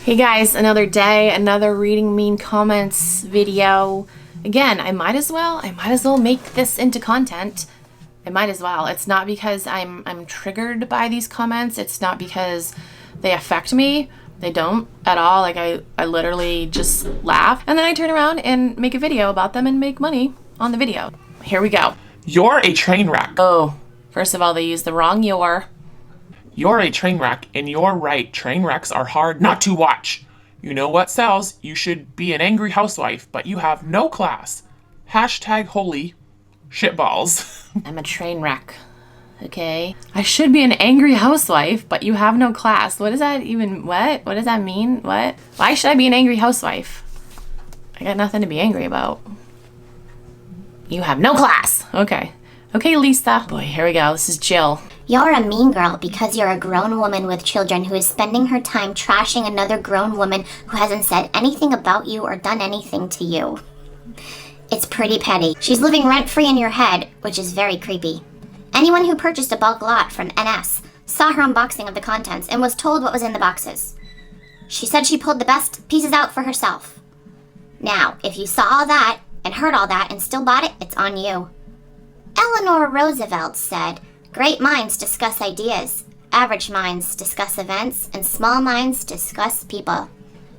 Hey guys, another day, another reading mean comments video. Again, I might as well make this into content. I might as well. It's not because I'm triggered by these comments. It's not because they affect me. They don't at all. Like I literally just laugh and then I turn around and make a video about them and make money on the video. Here we go. You're a train wreck. Oh, first of all, they used the wrong "your." You're a train wreck, and you're right. Train wrecks are hard not to watch. You know what sells? You should be an angry housewife, but you have no class. Hashtag holy shitballs. I'm a train wreck. Okay. I should be an angry housewife, but you have no class. What does that even, what? What does that mean? What? Why should I be an angry housewife? I got nothing to be angry about. You have no class. Okay. Okay, Lisa. Boy, here we go. This is Jill. You're a mean girl because you're a grown woman with children who is spending her time trashing another grown woman who hasn't said anything about you or done anything to you. It's pretty petty. She's living rent-free in your head, which is very creepy. Anyone who purchased a bulk lot from NS saw her unboxing of the contents and was told what was in the boxes. She said she pulled the best pieces out for herself. Now, if you saw all that and heard all that and still bought it, it's on you. Eleanor Roosevelt said, "Great minds discuss ideas, average minds discuss events, and small minds discuss people."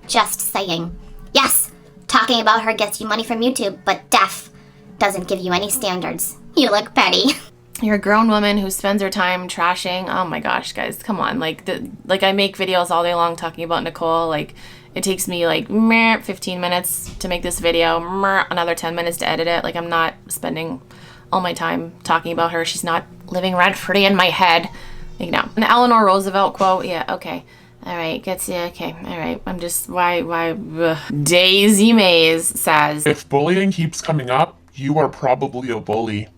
Just saying. Yes, talking about her gets you money from YouTube, but deaf doesn't give you any standards. You look petty. You're a grown woman who spends her time trashing. Oh my gosh, guys, come on. Like I make videos all day long talking about Nicole. Like, it takes me like 15 minutes to make this video, another 10 minutes to edit it. Like, I'm not spending all my time talking about her. She's not living rent-free in my head. Like, no. An Eleanor Roosevelt quote. Yeah, okay. All right, gets you. Okay, all right. I'm just, why, ugh. Daisy Mays says, "If bullying keeps coming up, you are probably a bully.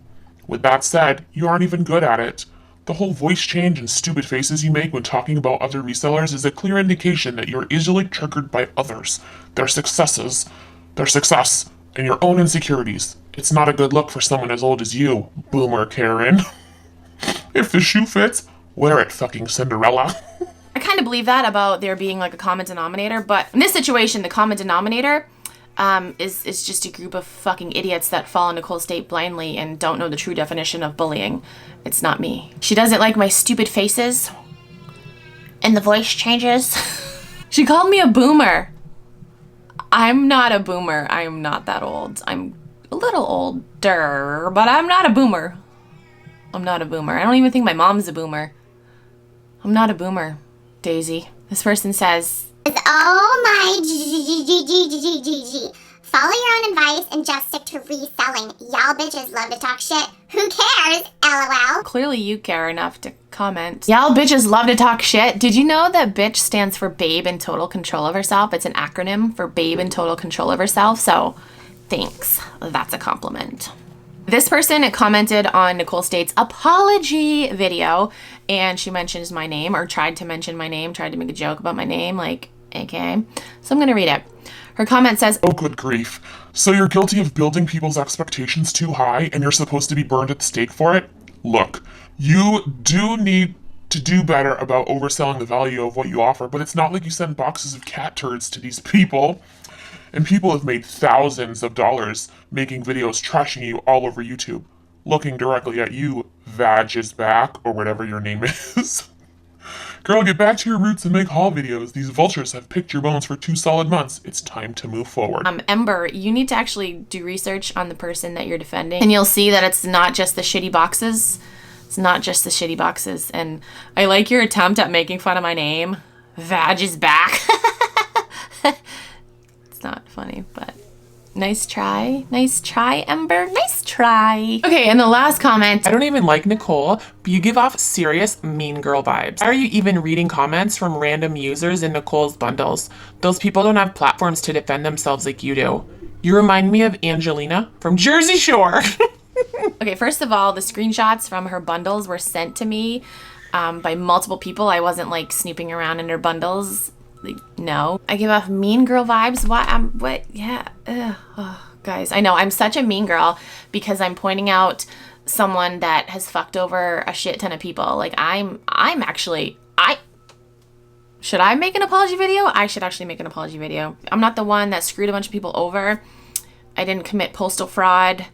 With that said, you aren't even good at it. The whole voice change and stupid faces you make when talking about other resellers is a clear indication that you're easily triggered by others, their success, and your own insecurities. It's not a good look for someone as old as you, Boomer Karen. If the shoe fits, wear it, fucking Cinderella." I kind of believe that about there being like a common denominator, but in this situation, the common denominator is just a group of fucking idiots that fall in Nicole's state blindly and don't know the true definition of bullying. It's not me. She doesn't like my stupid faces and the voice changes. She called me a boomer. I'm not a boomer. I am not that old. I'm a little older, but I'm not a boomer. I'm not a boomer. I don't even think my mom's a boomer. I'm not a boomer, Daisy. This person says, "Oh my G. Follow your own advice and just stick to reselling. Y'all bitches love to talk shit. Who cares? LOL." Clearly you care enough to comment. Y'all bitches love to talk shit. Did you know that bitch stands for babe in total control of herself? It's an acronym for babe in total control of herself. So thanks. That's a compliment. This person commented on Nicole State's apology video, and she mentions my name, or tried to mention my name, tried to make a joke about my name, like, okay. So I'm gonna read it. Her comment says, "Oh, good grief. So you're guilty of building people's expectations too high, and you're supposed to be burned at the stake for it? Look, you do need to do better about overselling the value of what you offer, but it's not like you send boxes of cat turds to these people. And people have made thousands of dollars making videos trashing you all over YouTube, looking directly at you, Vag is back, or whatever your name is. Girl, get back to your roots and make haul videos. These vultures have picked your bones for 2 solid months. It's time to move forward." Ember, you need to actually do research on the person that you're defending, and you'll see that it's not just the shitty boxes. It's not just the shitty boxes. And I like your attempt at making fun of my name. Vag is back. It's not funny, but nice try. Nice try, Ember. Nice try. Okay, and the last comment. I don't even like Nicole, but you give off serious mean girl vibes. Why are you even reading comments from random users in Nicole's bundles? Those people don't have platforms to defend themselves like you do. You remind me of Angelina from Jersey Shore. Okay, first of all, the screenshots from her bundles were sent to me by multiple people. I wasn't like snooping around in her bundles. Like, no. I give off mean girl vibes. What? Yeah. Oh, guys, I know I'm such a mean girl because I'm pointing out someone that has fucked over a shit ton of people. Like, I'm actually, Should I make an apology video? I should actually make an apology video. I'm not the one that screwed a bunch of people over. I didn't commit postal fraud.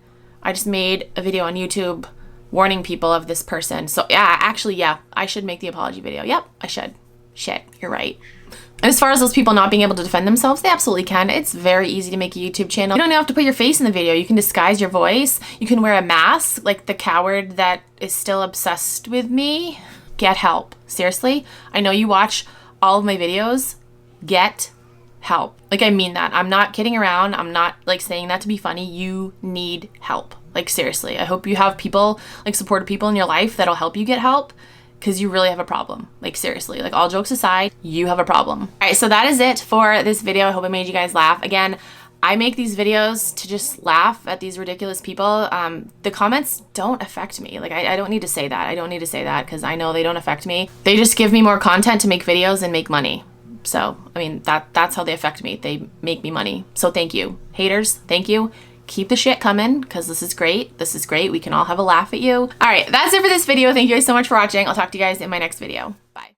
I just made a video on YouTube warning people of this person. So yeah, actually, yeah, I should make the apology video. Yep, I should. Shit, you're right. And as far as those people not being able to defend themselves, they absolutely can. It's very easy to make a YouTube channel. You don't even have to put your face in the video. You can disguise your voice. You can wear a mask like the coward that is still obsessed with me. Get help. Seriously, I know you watch all of my videos. Get help. Like, I mean that. I'm not kidding around. I'm not like saying that to be funny. You need help. Like, seriously. I hope you have people, like supportive people in your life that'll help you get help, because you really have a problem. Like, seriously, like, all jokes aside, you have a problem. All right, so that is it for this video. I hope I made you guys laugh. Again, I make these videos to just laugh at these ridiculous people. The comments don't affect me. Like, I don't need to say that. I don't need to say that because I know they don't affect me. They just give me more content to make videos and make money. So, I mean, that's how they affect me. They make me money. So thank you. Haters, thank you. Keep the shit coming because this is great. This is great. We can all have a laugh at you. All right, that's it for this video. Thank you guys so much for watching. I'll talk to you guys in my next video. Bye.